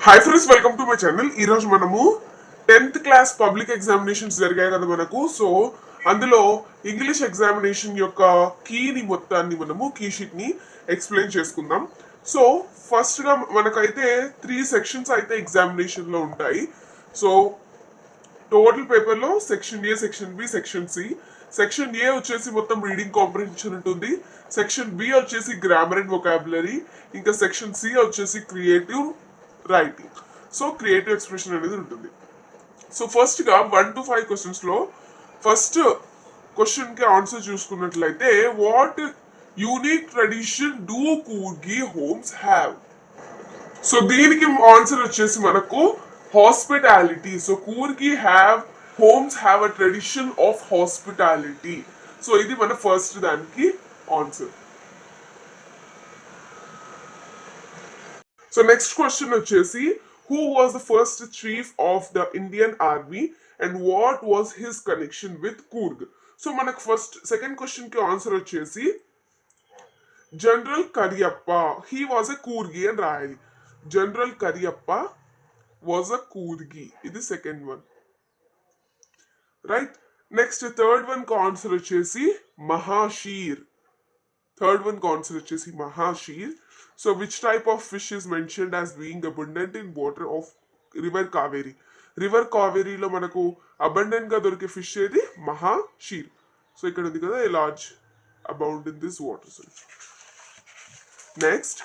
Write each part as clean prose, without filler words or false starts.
Hi friends, welcome to my channel. ఈరోజు మనము 10th class public examinations జరిగాయి కదా మనకు. సో అందులో ఇంగ్లీష్ ఎగ్జామినేషన్ యొక్క కీని మొత్తాన్ని మనము కీ షీట్ ని ఎక్స్ప్లెయిన్ చేసుకుందాం. సో ఫస్ట్ గా మనకైతే 3 సెక్షన్స్ అయితే ఎగ్జామినేషన్ లో ఉంటాయి. సో టోటల్ పేపర్ లో section A, section B, section C. Section A వచ్చేసి మొత్తం రీడింగ్ కాంప్రిహెన్షన్ ఉంటుంది. సెక్షన్ బి వచ్చేసి గ్రామర్ అండ్ వొకాబులరీ. ఇంకా సెక్షన్ సి వచ్చేసి creative writing. So creative expression అనేది ఉంటుంది. సో ఫస్ట్ గా 1 to 5 క్వశ్చన్స్ లో ఫస్ట్ క్వశ్చన్ కి ఆన్సర్ చూసుకున్నట్లయితే, what unique tradition do Kurgi homes have? So దీనికి ఆన్సర్ వచ్చేసి మనకు hospitality. So Coorgi homes have a tradition of hospitality. So ఇది మన ఫస్ట్ దానికి ఆన్సర్. సో నెక్స్ట్ క్వశ్చన్ వచ్చేసి, who was the first chief of the Indian army and what was his connection with Coorg? So మనకు first second question కి answer వచ్చేసి general Cariappa. He was a Coorgi అని రాయాలి. General Cariappa was a Coorgi. ఇది second one, right. Next third one కి answer వచ్చేసి mahseer. Third one కి answer వచ్చేసి mahseer. So which type of fish is mentioned as being abundant in water of river Kaveri? River కావేరీలో మనకు abundant గా దొరికే ఫిష్ ఏది? మహాషీర్. సో ఇక్కడ ఉంది కదా, a large abound in this waters. Next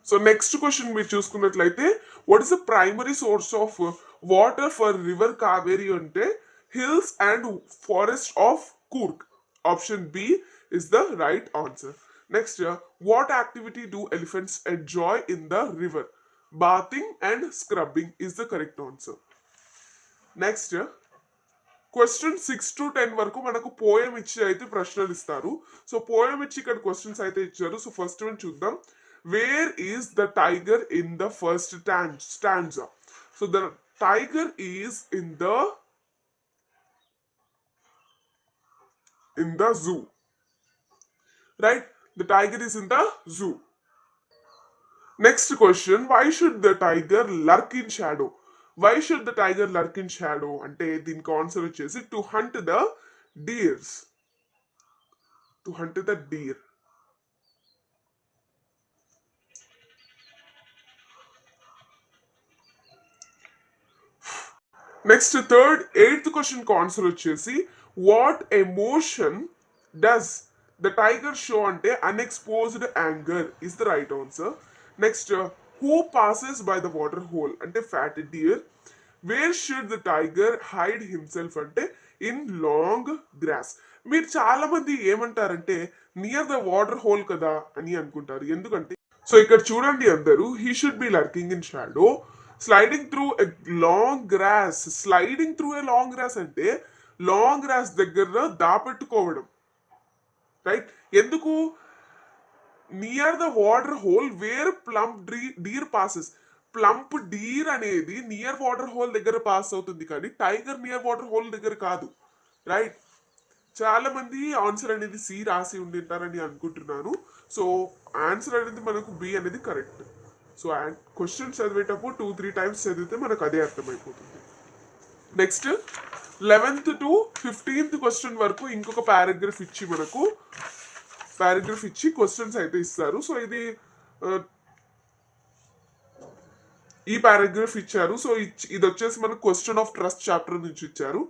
so next question మీరు చూసుకున్నట్లయితే, what is the primary source of water for river Kaveri అంటే hills and forest of Coorg. Option B is the right answer. Next, what activity do elephants enjoy in the river? Bathing and scrubbing is the correct answer. Next question 6 to 10 వరకు మనకు poem ఇచ్చి అయితే ప్రశ్నలు ఇస్తారు. So poem ఇచ్చి ఇక్కడ questions అయితే ఇచ్చారు. సో ఫస్ట్ వన్ చూద్దాం. Where is the tiger in the first stanza? So the tiger is in the zoo, right? The tiger is in the zoo. Next question, why should the tiger lurk in shadow? Why should the tiger lurk in shadow అంటే దీనికి answer వచ్చేసి to hunt the deers. To hunt the deer. Next eighth question కి answer వచ్చేసి, what emotion does the tiger show అంటే unexposed anger is the right answer. Next, who passes by the water hole అంటే fat deer. Where should the tiger hide himself అంటే in long grass. మీరు చాలా మంది ఏమంటారంటే near the water whole కదా అని అనుకుంటారు. ఎందుకంటే సో ఇక్కడ చూడండి అందరూ, he should be lurking in shadow, sliding through a long grass. Sliding through a long grass అంటే లాంగ్ గ్రాస్ దగ్గర దాపెట్టుకోవడం, రైట్? ఎందుకు? Near the water hole where plump deer passes. Plump deer అనేది నియర్ వాటర్ హోల్ దగ్గర pass అవుతుంది, కానీ tiger near water hole దగ్గర కాదు, రైట్? చాలా మంది ఆన్సర్ అనేది సి రాసి ఉండింటారని అనుకుంటున్నాను. సో ఆన్సర్ అనేది మనకు బి అనేది కరెక్ట్. సో క్వశ్చన్ చదివేటప్పుడు 2-3 టైమ్స్ చదివితే మనకు అదే అర్థమైపోతుంది. Next 11th to 15th question వరకు ఇంకొక పారాగ్రాఫ్ ఇచ్చి క్వశ్చన్స్ అయితే ఇస్తారు. సో ఇది ఈ పారాగ్రాఫ్ ఇచ్చారు. సో ఇది వచ్చేసి మనకు క్వశ్చన్ ఆఫ్ ట్రస్ట్ చాప్టర్ నుంచి ఇచ్చారు.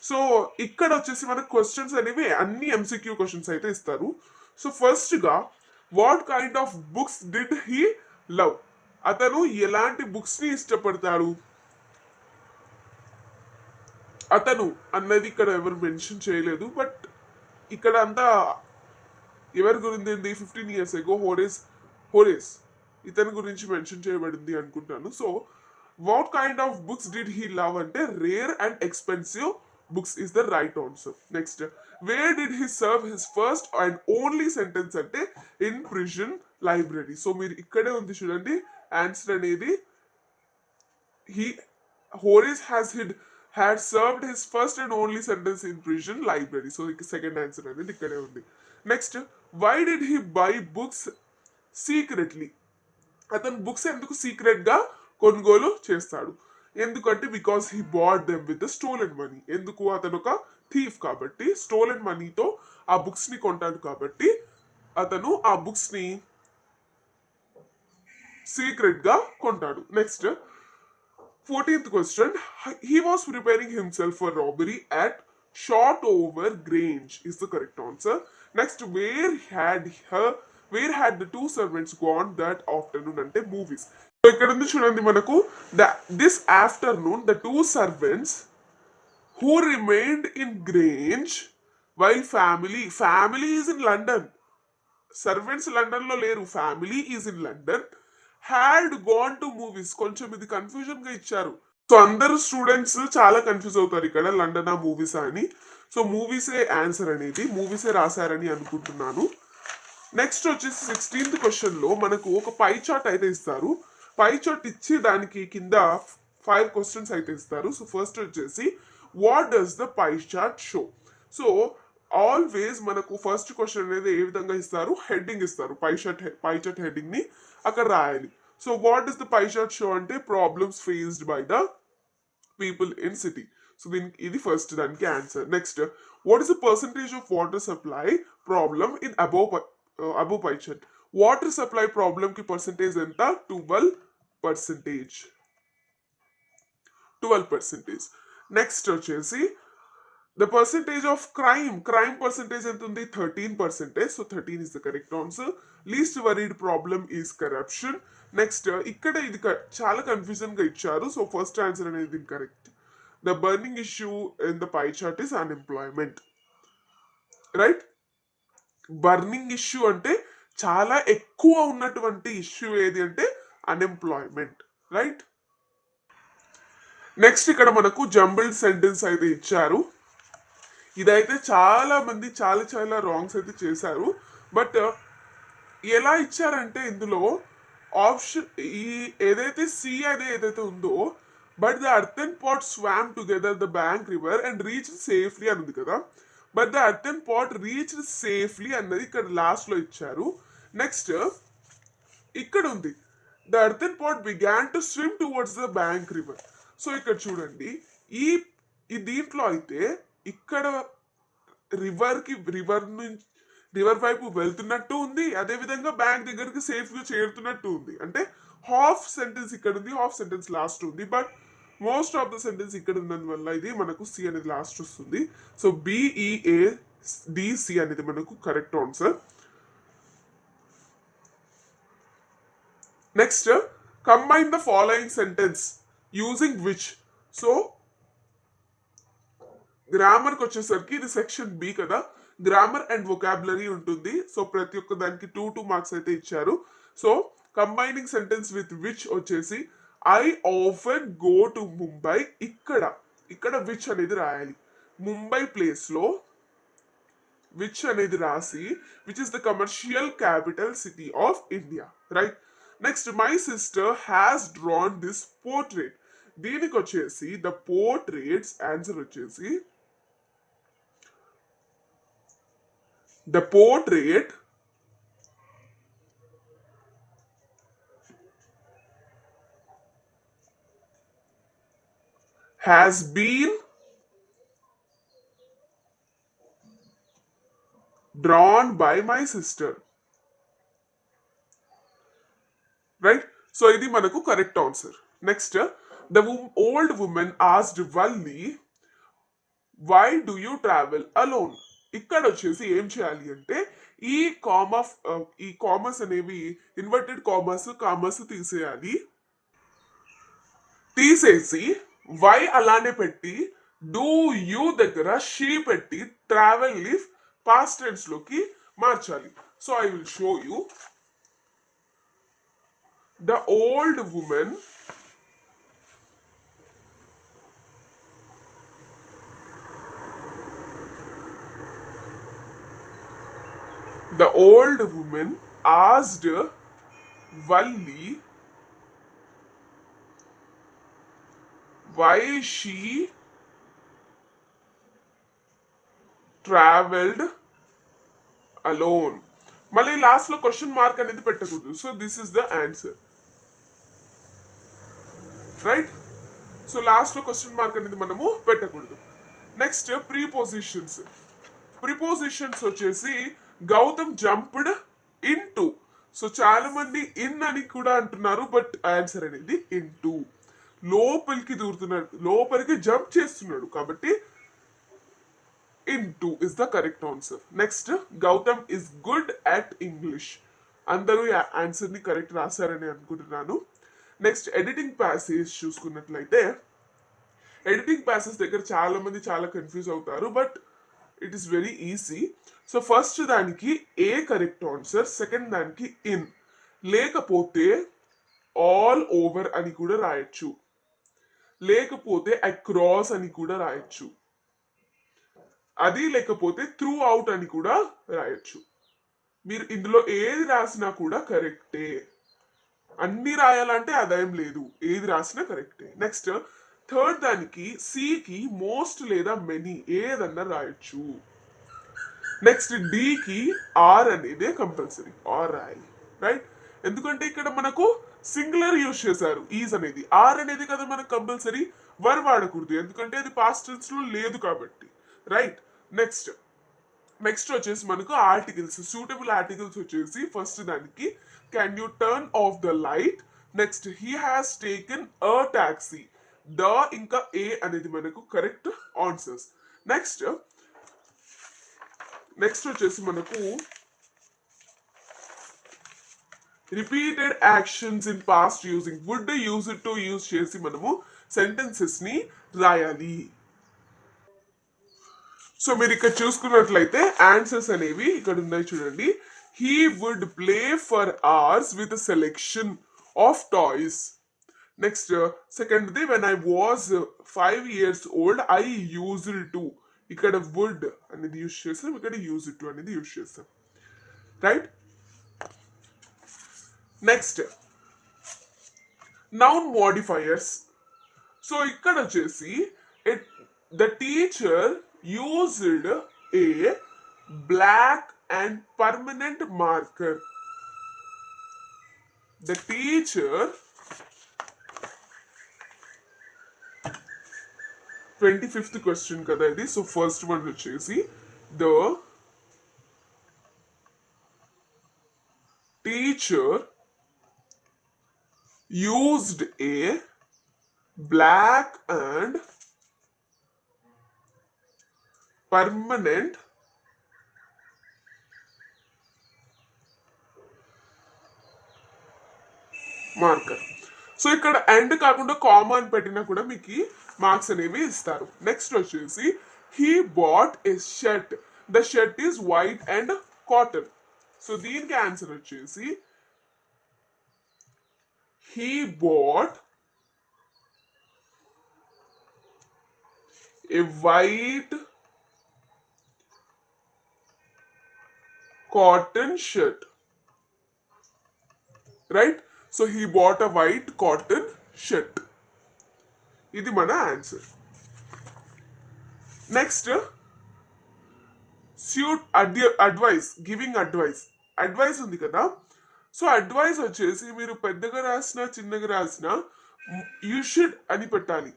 సో ఇక్కడ వచ్చేసి మనకు క్వశ్చన్స్ అనేవి అన్ని ఎంసీక్యూ క్వశ్చన్స్ అయితే ఇస్తారు. సో ఫస్ట్ గా, what kind of books did he love? అతను ఎలాంటి బుక్స్ ని ఇష్టపడతాడు? అతను అన్నది ఇక్కడ ఎవరు మెన్షన్ చేయలేదు, బట్ ఇక్కడ అంతా ఎవరి గురించి 15 years ago హోరేస్ ఇతని గురించి మెన్షన్ చేయబడింది అనుకుంటాను. So what kind of books did he love అంటే rare and expensive books is the right answer. Next, where did he serve his first and only sentence అంటే ఇన్ ప్రిజన్ లైబ్రరీ. సో మీరు ఇక్కడే ఉంది చూడండి, answer అనేది హోరేస్ had served his first and only sentence in prison library. So second answer అనేది ఇక్కడే ఉంది. Next, why did he buy books secretly? అతను బుక్స్ ఎందుకు సీక్రెట్ గా కొనుగోలు చేస్తాడు? ఎందుకంటే because he bought them with stolen money. ఎందుకు? అతను ఒక థీఫ్ కాబట్టి స్టోలెన్ మనీతో ఆ బుక్స్ ని కొంటాడు కాబట్టి అతను ఆ బుక్స్ ని సీక్రెట్ గా కొంటాడు. Next 14th question. He was preparing himself for robbery at Shotover Grange is the correct answer. Next, where had the two servants gone that afternoon? అంటే మూవీస్. సో ఇక్కడ ఉంది చూడండి మనకు this afternoon the two servants who remained in Grange while family is in London. Servants London లో లేరు, family is in London, had gonna to movies. కొంచెం ఇది confusion గా ఇచ్చారు. సో అందరు స్టూడెంట్స్ చాలా కన్ఫ్యూజ్ అవుతారు ఇక్కడ లండన్ ఆ మూవీసా అని. సో మూవీసే ఆన్సర్ అనేది, మూవీసే రాశారని అనుకుంటున్నాను. నెక్స్ట్ వచ్చేసి 16th క్వశ్చన్ లో మనకు ఒక పై చార్ట్ అయితే ఇస్తారు. పై చార్ట్ ఇచ్చి దానికి కింద 5 క్వశ్చన్స్ అయితే ఇస్తారు. సో ఫస్ట్ వచ్చేసి what does the pie chart show? So always మనకు ఫస్ట్ క్వశ్చన్ అనేది ఏ విధంగా ఇస్తారు? హెడ్డింగ్ ఇస్తారు. పై చార్ట్ హెడ్డింగ్ ని అక్కడ రాయాలి. So what does the pie chart show అంటే problems faced by the people in city. So దీనికి ఇది ఫస్ట్ దానికి answer. Next what is the percentage of water supply problem in above pie chart? Water supply problem కి percentage ఎంత? 12%. 12%. Next వచ్చేసి the percentage of crime percentage ఎంత ఉంది? 13%. So 13 is the correct answer. Least worried problem is corruption. Next ఇక్కడ ఇది చాలా confusion గా ఇచ్చారు. సో ఫస్ట్ ఆన్సర్ అనేది correct. The burning issue in the pie chart is unemployment. Right? Burning issue అంటే చాలా ఎక్కువ ఉన్నటువంటి ఇష్యూ ఏది అంటే అన్ఎంప్లాయ్మెంట్. రైట్? నెక్స్ట్ ఇక్కడ మనకు జంబుల్డ్ సెంటెన్స్ అయితే ఇచ్చారు. ఇదైతే చాలా మంది చాలా రాంగ్స్ అయితే చేశారు. బట్ ఎలా ఇచ్చారంటే ఇందులో ఆప్షన్ ఈ ఏదైతే సి అదే ఏదైతే ఉందో, but the earthen pot swam together the bank river and reach safely అని ఉంది కదా. But the earthen pot reach safely అన్నది ఇక్కడ లాస్ట్ లో ఇచ్చారు. నెక్స్ట్ ఇక్కడ ఉంది the earthen pot began to swim towards the bank river. So ఇక్కడ చూడండి ఈ దీంట్లో అయితే ఇక్కడ రివర్ వైపు వెళ్తున్నట్టు ఉంది, అదే విధంగా బ్యాంక్ దగ్గరికి సేఫ్ గా చేరుతున్నట్టు ఉంది. అంటే హాఫ్ సెంటెన్స్ ఇక్కడ ఉంది, హాఫ్ సెంటెన్స్ లాస్ట్ ఉంది. But most of the sentence ఇక్కడ ఉన్నందువల్ల ఇది మనకు సి అనేది లాస్ట్ వస్తుంది. సో బిఈఏ డిసి అనేది మనకు correct answer. Next combine the following sentence using which. So గ్రామర్కి వచ్చేసరికి ఇది సెక్షన్ బి కదా, గ్రామర్ అండ్ వొకాబులరీ ఉంటుంది. సో ప్రతి ఒక్క దానికి 2 మార్క్స్ అయితే ఇచ్చారు. So combining sentence with which వచ్చేసి I often go to Mumbai. ఇక్కడ విచ్ అనేది రాయాలి. ముంబై ప్లేస్ లో విచ్ అనేది రాసి which is the commercial capital city of India. Right? Next my sister has drawn this portrait. దీనికి వచ్చేసి ద పోర్ట్రేట్స్ ఆన్సర్ వచ్చేసి the portrait has been drawn by my sister. Right? So ఇది మనకు correct answer. Next the old women asked Valli why do you travel alone. ఇక్కడ వచ్చేసి ఏం చేయాలి అంటే ఈ కామర్స్ అనేవి ఇన్వర్టెడ్ కామర్స్ తీసేసి వై అలానే పెట్టి డూ యూ దగ్గర షీ పెట్టి ట్రావెల్ లీవ్ పాస్ట్ టెన్స్ లోకి మార్చాలి. So I will show you. The old women asked Valli why she traveled alone. మళ్ళీ లాస్ట్ లో క్వశ్చన్ మార్క్ అనేది పెట్టకూడదు. So this is the answer, right. So last లో question mark అనేది మనము పెట్టకూడదు. Next prepositions. ప్రిపోజిషన్స్ వచ్చేసి Gautam jumped into. So చాలా మంది ఇన్ అని కూడా అంటున్నారు, బట్ ఆన్సర్ అనేది ఇన్ టు. లోపలికి దూరుతున్నాడు, లోపలికి జంప్ చేస్తున్నాడు, కాబట్టి into is the correct answer. Next, Gautam is good at English. అందరూ ఆన్సర్ ని కరెక్ట్ రాశారని అనుకుంటున్నాను. నెక్స్ట్ ఎడిటింగ్ ప్యాసేజ్ చూసుకున్నట్లయితే, ఎడిటింగ్ ప్యాసేజ్ దగ్గర చాలా మంది చాలా కన్ఫ్యూజ్ అవుతారు, but it is very easy. So first దానికి ఏ కరెక్ట్ ఆన్సర్, సెకండ్ దానికి ఇన్, లేకపోతే ఆల్ ఓవర్ అని కూడా రాయొచ్చు, లేకపోతే అక్రాస్ అని కూడా రాయొచ్చు, అది లేకపోతే త్రూ అవుట్ అని కూడా రాయొచ్చు. మీరు ఇందులో ఏది రాసినా కూడా కరెక్టే. అన్ని రాయాలంటే అదేం లేదు, ఏది రాసినా కరెక్టే. నెక్స్ట్ థర్డ్ దానికి సికి మోస్ట్ లేదా మెనీ ఏదన్నా రాయొచ్చు. నెక్స్ట్ డికి ఆర్ అనేది కంపల్సరీ, ఆర్ రాయాలి, రైట్. ఎందుకంటే ఇక్కడ మనకు సింగులర్ యూజ్ చేశారు, ఈజ్ అనేది. ఆర్ అనేది కదా మనకు కంపల్సరీ, వర్ వాడకూడదు, ఎందుకంటే అది పాస్ట్ టెన్స్ లో లేదు కాబట్టి, రైట్. నెక్స్ట్ వచ్చేసి మనకు ఆర్టికల్స్, సూటబుల్ ఆర్టికల్స్ వచ్చేసి ఫస్ట్ దానికి can you turn off the light. Next he has taken a taxi. The ఇంకా ఏ అనేది మనకు కరెక్ట్ ఆన్సర్స్. నెక్స్ట్ వచ్చేసి మనకు repeated actions in past using would use it to use చేసి మనము sentences ని రాయాలి. సో మీరు ఇక్కడ చూసుకున్నట్లయితే ఆన్సర్స్ అనేవి ఇక్కడ ఉన్నాయి చూడండి. He would play for hours with selection of toys. Next సెకండ్ది when I was 5 years old I used to. ఇక్కడ వుడ్ అనేది యూజ్ చేస్తాం, ఇక్కడ యూజ్ టు అనేది యూజ్ చేస్తాం, right. Next noun modifiers. So ఇక్కడ వచ్చేసి the teacher used a black and permanent marker. The teacher 25th question kada idi. So first one vachesi the teacher used a black and permanent marker. So ఇక్కడ and కాకుండా comma అని పెట్టినా కూడా మీకు marks అనేవి ఇస్తారు. నెక్స్ట్ వచ్చేసి he bought a shirt. The shirt is white and cotton. So దీనికి ఆన్సర్ వచ్చేసి he bought a white cotton shirt, right. So he bought a white cotton shirt. ఇది మన answer. Next suit advice, giving advice. Advice ఉంది కదా. So advice వచ్చేసి మీరు పెద్దగా రాసినా చిన్నగా రాసినా యూ షుడ్ అని పెట్టాలి.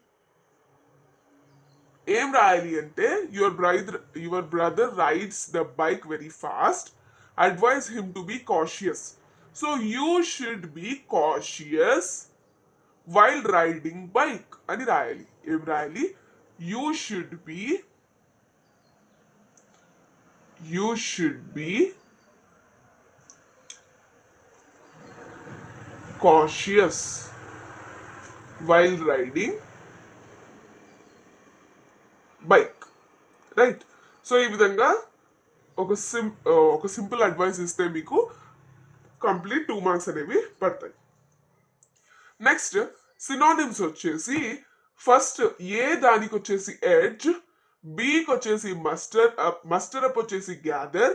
ఏం రాయాలి అంటే your brother rides the bike very fast, advise him to be cautious. So you should be cautious while riding bike అని రాయాలి. ఏం రాయాలి? You should be cautious while riding bike, right. So ఈ విధంగా ఒక సింపుల్ అడ్వైస్ ఇస్తే మీకు complete 2 marks అనేవి పడతాయి. నెక్స్ట్ సినానిమ్స్ వచ్చేసి ఫస్ట్ ఏ దానికి వచ్చేసి ఎడ్జ్, బికి వచ్చేసి మస్టర్ అప్ వచ్చేసి గ్యాదర్,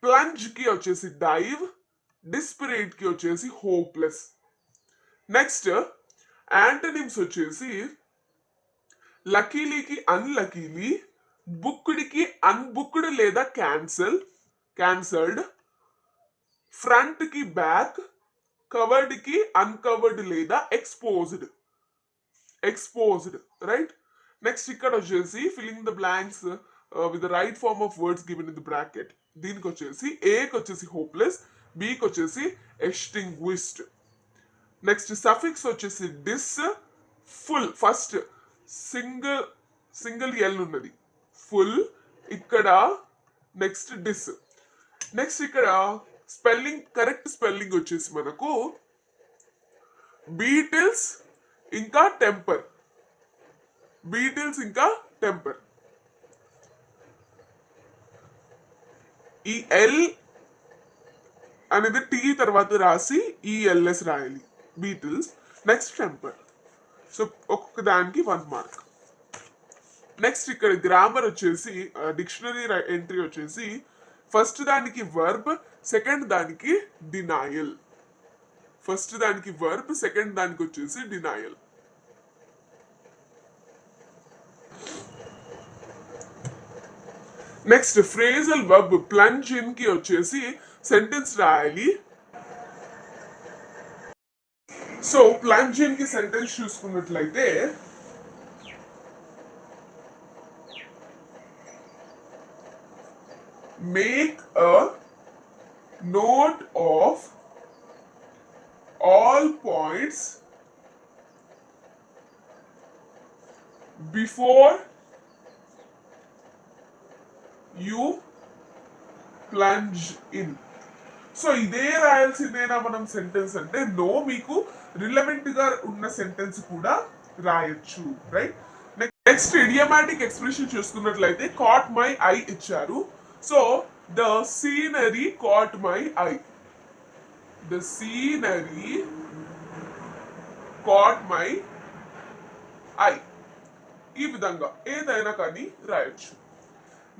ప్లంజ్ కి వచ్చేసి డైవ్, డిస్పిరేట్ కి వచ్చేసి హోప్లెస్. నెక్స్ట్ యాంటనిమ్స్ వచ్చేసి లకీలీకి అన్లకీలీ, బుక్డ్కి అన్బుక్డ్ లేదా క్యాన్సల్డ్, ఫ్రంట్ కి బ్యాక్, కవర్డ్ కి అన్కవర్డ్ లేదా ఎక్స్పోజ్డ్. Exposed, right. నెక్స్ట్ ఇక్కడ వచ్చేసి filling the blanks with the right form of words given in the bracket. దీనికి వచ్చేసి ఏకి వచ్చేసి హోప్లెస్, బికి వచ్చేసి ఎక్స్టింగ్విష్డ్. నెక్స్ట్ సఫిక్స్ వచ్చేసి dis, full. First single single L ఉన్నది, ఫుల్. ఇక్కడ నెక్స్ట్ డిస్. నెక్స్ట్ ఇక్కడ స్పెల్లింగ్, కరెక్ట్ స్పెల్లింగ్ వచ్చేసి మనకు బీటిల్స్ ఇంకా టెంపర్. బీటిల్స్ ఇంకా టెంపర్. ఈ ఎల్ అనేది టీ తర్వాత రాసి ఈఎల్ఎస్ రాయాలి, బీటిల్స్. Next temper. సో ఒక్కొక్క దానికి 1 మార్క్. నెక్స్ట్ ఇక్కడ గ్రామర్ వచ్చేసి డిక్షనరీ ఎంట్రీ వచ్చేసి ఫస్ట్ దానికి వర్బ్, సెకండ్ దానికి డినాయల్. ఫస్ట్ దానికి వర్బ్, సెకండ్ దానికి వచ్చేసి denial. Next phrasal verb plunge in కి వచ్చేసి సెంటెన్స్ రాయాలి. సో ప్లంజ్ ఇన్ కి సెంటెన్స్ చూసుకున్నట్లయితే make a note of all points before you plunge in. So ఇదే రాయాల్సిందేనా మనం సెంటెన్స్ అంటే నో, మీకు రిలవెంట్ గా ఉన్న సెంటెన్స్ కూడా రాయొచ్చు, రైట్. నెక్స్ట్ ఇడియమాటిక్ ఎక్స్ప్రెషన్ చూసుకున్నట్లయితే కాట్ మై ఐ ఇచ్చారు. So the scenery caught my I. The scenery caught my eye. ఈ విధంగా ఏదైనా కానీ రాయొచ్చు.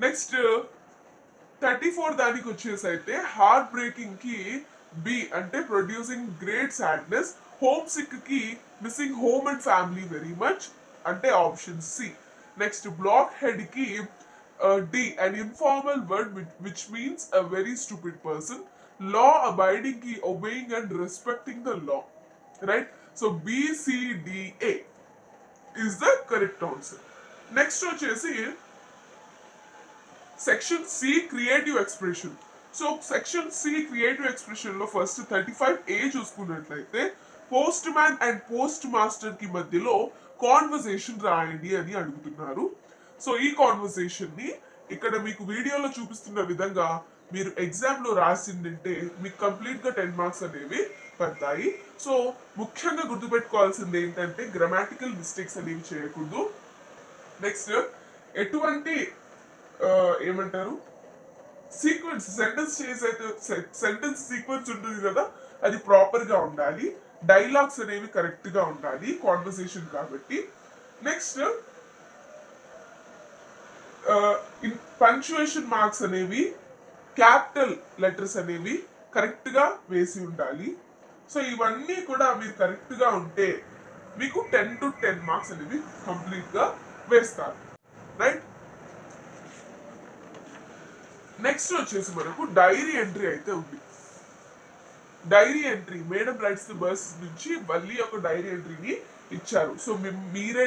నెక్స్ట్ 34 దానికి వచ్చేసి అయితే హార్ట్ బ్రేకింగ్ కి బి అంటే producing great sadness, home sick కి missing home and family very much అంటే option C. Next black head కి D an informal word which means a very stupid person. Law abiding ki obeying and respecting the law, right? So B, C, D, A is the correct answer. Next వచ్చేసి section C creative expression. So section C creative expression లో first 35A చూసుకున్నట్లయితే postman and postmaster కి మధ్యలో conversation రాయండి అని అడుగుతున్నారు. So ఈ conversation ని ఇక్కడ మీకు వీడియోలో చూపిస్తున్న విధంగా మీరు ఎగ్జామ్ లో రాసిందంటే మీకు కంప్లీట్ గా 10 మార్క్స్ అనేవి పడతాయి. సో ముఖ్యంగా గుర్తుపెట్టుకోవాల్సింది ఏంటంటే గ్రామాటికల్ మిస్టేక్స్ అనేవి చేయకూడదు. నెక్స్ట్ ఎటువంటి ఏమంటారు సీక్వెన్స్, సెంటెన్స్ చేసైతే సెంటెన్స్ సీక్వెన్స్ ఉంటుంది కదా, అది ప్రాపర్ గా ఉండాలి. డైలాగ్స్ అనేవి కరెక్ట్ గా ఉండాలి, కాన్వర్సేషన్ కాబట్టి. నెక్స్ట్ పంక్చుయేషన్ మార్క్స్ అనేవి క్యాపిటల్ లెటర్స్ అనేవి కరెక్ట్ గా వేసి ఉండాలి. సో ఇవన్నీ కూడా మీరు కరెక్ట్ గా ఉంటే మీకు 10 to 10 మార్క్స్ అనేవి కంప్లీట్ గా వేస్తారు, రైట్. నెక్స్ట్ వచ్చేసి మనకు డైరీ ఎంట్రీ అయితే ఉంది. Diary entry madam rights the bus నుంచి వల్లి ఒక డైరీ ఎంట్రీని ఇచ్చారు. సో మీరే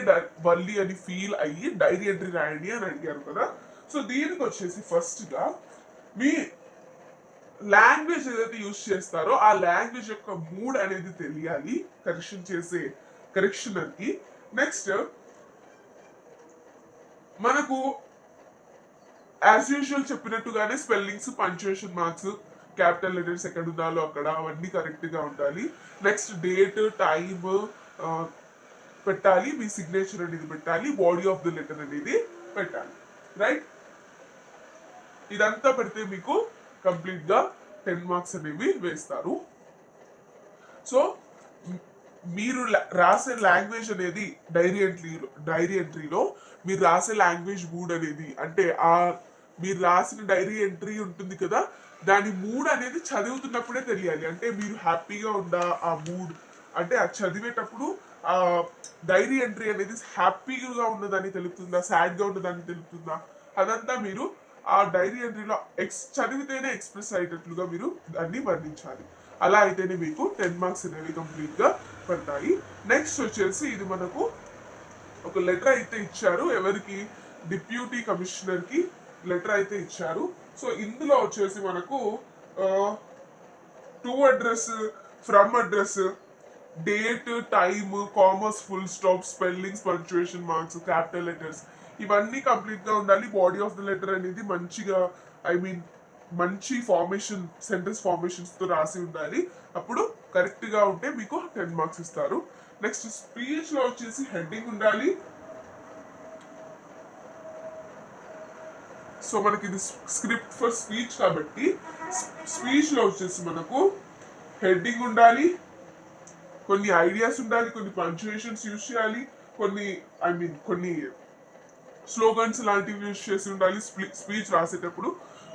వల్లి అని ఫీల్ అయ్యి డైరీ ఎంట్రీ రాయండి అని అడిగారు కదా. సో దీనికి వచ్చేసి ఫస్ట్ గా మీ లాంగ్వేజ్ ఏదైతే యూజ్ చేస్తారో ఆ లాంగ్వేజ్ యొక్క మూడ్ అనేది తెలియాలి కరెక్షన్ చేసే కరెక్షనర్ కి. నెక్స్ట్ మనకు యాజ్ యూజువల్ చెప్పినట్టుగానే spellings, punctuation marks, capital letters ఎక్కడ ఉండాలో అక్కడ అవన్నీ కరెక్ట్ గా ఉండాలి. నెక్స్ట్ డేట్, టైమ్ పెట్టాలి, మీ సిగ్నేచర్ అనేది పెట్టాలి, బాడీ ఆఫ్ ద లెటర్ అనేది పెట్టాలి, రైట్. ఇదంతా పెడితే మీకు కంప్లీట్ గా 10 మార్క్స్ అనేవి వేస్తారు. సో మీరు రాసే లాంగ్వేజ్ అనేది డైరీ ఎంట్రీలో మీరు రాసే లాంగ్వేజ్ మూడ్ అనేది అంటే ఆ మీరు రాసిన డైరీ ఎంట్రీ ఉంటుంది కదా, దాని మూడ్ అనేది చదువుతున్నప్పుడే తెలియాలి. అంటే మీరు హ్యాపీగా ఉందా ఆ మూడ్, అంటే అది చదివేటప్పుడు ఆ డైరీ ఎంట్రీ అనేది హ్యాపీగా ఉన్నదని తెలుపుతుందా, సాడ్ గా ఉన్నదని తెలుపుతుందా, అదంతా మీరు ఆ డైరీ ఎంట్రీలో చదివితేనే ఎక్స్ప్రెస్ అయ్యేటట్లుగా మీరు దాన్ని వర్ణించాలి. అలా అయితేనే మీకు 10 మార్క్స్ అనేవి కంప్లీట్గా పడతాయి. నెక్స్ట్ వచ్చేసి ఇది మనకు ఒక లెటర్ అయితే ఇచ్చారు, ఎవరికి, డిప్యూటీ కమిషనర్కి లెటర్ అయితే ఇచ్చారు. సో ఇందులో వచ్చేసి మనకు to address, from address, date, time, commerce, full stop, spellings, punctuation marks, capital letters ఇవన్నీ కంప్లీట్ గా ఉండాలి. బాడీ ఆఫ్ ద లెటర్ అనేది మంచిగా మంచి ఫార్మేషన్, సెంటెన్స్ ఫార్మేషన్స్ తో రాసి ఉండాలి. అప్పుడు కరెక్ట్ గా ఉంటే మీకు 10 మార్క్స్ ఇస్తారు. నెక్స్ట్ స్పీచ్ లో వచ్చేసి హెడ్డింగ్ ఉండాలి. సో మనకి ఇది స్క్రిప్ట్ ఫర్ స్పీచ్ కాబట్టి స్పీచ్ లో వచ్చేసి మనకు హెడ్డింగ్ ఉండాలి, కొన్ని ఐడియాస్ ఉండాలి, కొన్ని పంక్చుయేషన్స్ యూజ్ చేయాలి, కొన్ని స్లోగన్స్ లాంటివి యూజ్ చేసి ఉండాలి స్పీచ్ రాసేటప్పుడు.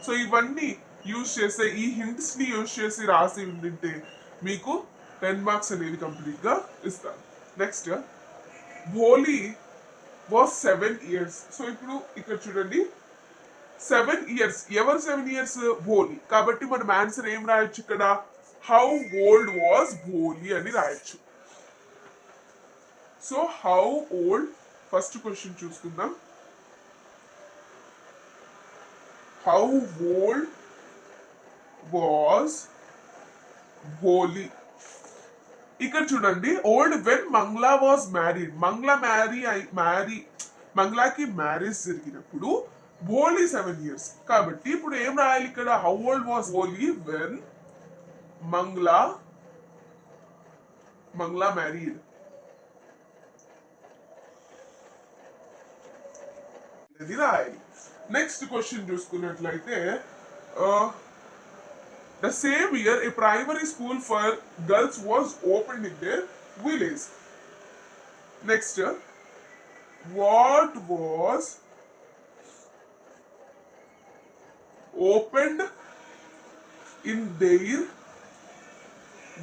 సో ఇవన్నీ యూజ్ చేస్తే, ఈ హింట్స్ ని యూజ్ చేసి రాసి ఉండింటే మీకు 10 మార్క్స్ అనేది కంప్లీట్ గా ఇస్తారు. Next Bholi was 7 years. సో ఇప్పుడు ఇక్కడ చూడండి 7 years, ఎవరు 7 years? భోలీ. కాబట్టి మనం ఆన్సర్ ఏం రాయొచ్చు ఇక్కడ, హౌ ఓల్డ్ వాస్ భోలీ అని రాయొచ్చు. So how old, first question చూసుకుందాం. How old was Bholi. ఇక్కడ చూడండి, old when Mangla was married. మంగ్లాకి మ్యారేజ్ జరిగినప్పుడు భోలీ 7 years. కాబట్టి ఇప్పుడు ఏం రాయాలి ఇక్కడ, how old was Bholi when Mangla married. ఇది రాయాలి. నెక్స్ట్ క్వశ్చన్ చూసుకున్నట్లయితే, the same year a primary school for girls was opened in their village. Next, what was opened in their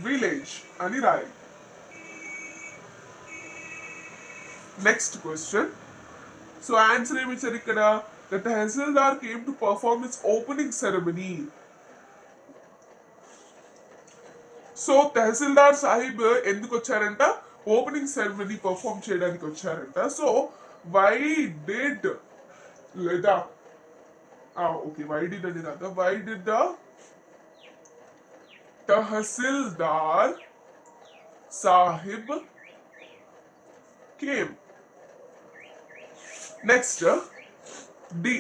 village అని రాయాలి. నెక్స్ట్ క్వశ్చన్, సో ఆన్సర్ ఏమి ఇచ్చారు ఇక్కడ, the Tehsildar came to perform its opening ceremony. So tehsildar sahib ఎందుకు వచ్చారంట, opening ceremony perform చేయడానికి వచ్చారంట. So why did లేదా వై డిడ్ అని రాదా, why did the tehsildar sahib came. Next D,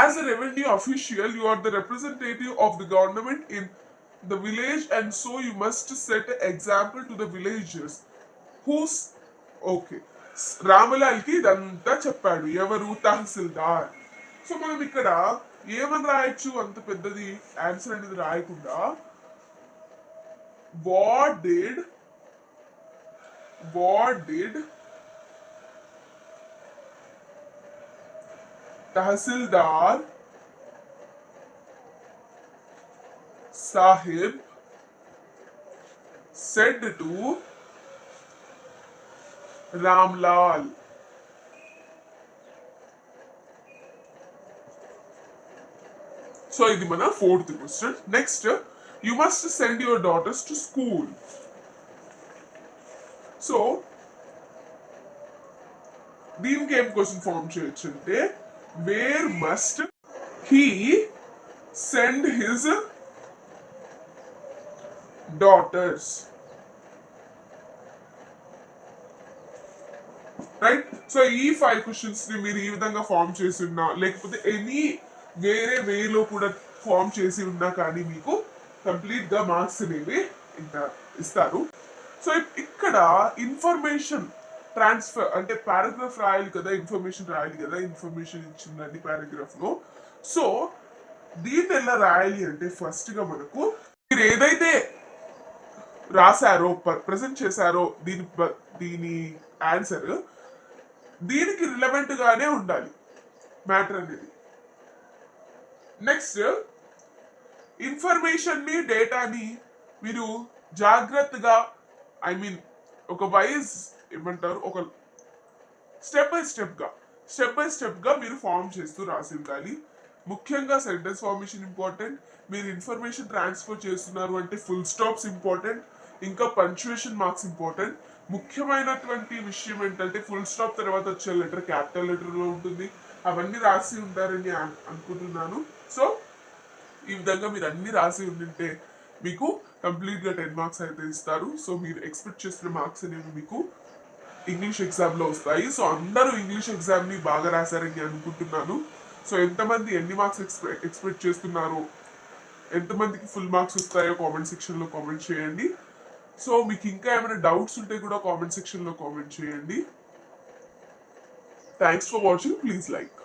as a revenue official you are the representative of the government in the village and so you must set an example to the villagers who's Ramlal కి ఇదంతా చెప్పాడు, ఎవరు, తహసీల్దార్. So మనం ఇక్కడ ఏమని రాయొచ్చు, అంత పెద్దది ఆన్సర్ అనేది రాయకుండా what did tehsildar Sahib said to Ramlal. So ఇది మన 4th question. Next, you must send your daughters to school. So దీనికి ఏం క్వశ్చన్ ఫార్మ్ చేయొచ్చు అంటే, where must he send his daughters, right. So ఈ 5 క్వశ్చన్స్ ని మీరు ఈ విధంగా ఫార్మ్ చేసి ఉన్నా, లేకపోతే ఎనీ వేరే వేలో కూడా ఫార్మ్ చేసి ఉన్నా కానీ మీకు కంప్లీట్ గా మార్క్స్ అనేవి ఇస్తారు. సో ఇక్కడ ఇన్ఫర్మేషన్ ట్రాన్స్ఫర్ అంటే పారాగ్రాఫ్ రాయాలి కదా, ఇన్ఫర్మేషన్ రాయాలి కదా, ఇన్ఫర్మేషన్ ఇచ్చిందండి పారాగ్రాఫ్ లో. సో దీన్ని ఎలా రాయాలి అంటే, ఫస్ట్ గా మనకు మీరు ఏదైతే రాశారో, ప్రజెంట్ చేశారో దీని ఆన్సర్ దీనికి రిలవెంట్ గానే ఉండాలి మ్యాటర్ అనేది. నెక్స్ట్, ఇన్ఫర్మేషన్ ని, డేటాని మీరు జాగ్రత్తగా ఒక వైజ్ ఏమంటారు, ఒక స్టెప్ బై స్టెప్ గా స్టెప్ బై స్టెప్గా మీరు ఫామ్ చేస్తూ రాసి ఉండాలి. ముఖ్యంగా సెంటెన్స్ ఫార్మేషన్ ఇంపార్టెంట్. మీరు ఇన్ఫర్మేషన్ ట్రాన్స్ఫర్ చేస్తున్నారు అంటే ఫుల్ స్టాప్స్ ఇంపార్టెంట్, ఇంకా పంక్చుయేషన్ మార్క్స్ ఇంపార్టెంట్. ముఖ్యమైనటువంటి విషయం ఏంటంటే ఫుల్ స్టాప్ తర్వాత వచ్చే లెటర్ క్యాపిటల్ లెటర్లో ఉంటుంది. అవన్నీ రాసి ఉంటారని అనుకుంటున్నాను. సో ఈ విధంగా మీరు అన్ని రాసి ఉండింటే మీకు కంప్లీట్గా 10 మార్క్స్ అయితే ఇస్తారు. సో మీరు ఎక్స్పెక్ట్ చేసిన మార్క్స్ అనేవి మీకు ఇంగ్లీష్ ఎగ్జామ్లో వస్తాయి. సో అందరూ ఇంగ్లీష్ ఎగ్జామ్ని బాగా రాశారని అనుకుంటున్నాను. సో ఎంతమంది ఎన్ని మార్క్స్ ఎక్స్పెక్ట్ చేస్తున్నారు, ఎంతమందికి ఫుల్ మార్క్స్ వస్తాయో కామెంట్ సెక్షన్లో కామెంట్ చేయండి. సో మీకు ఇంకా ఏమైనా డౌట్స్ ఉంటే కూడా కామెంట్ సెక్షన్లో కామెంట్ చేయండి. Thanks for watching. Please like.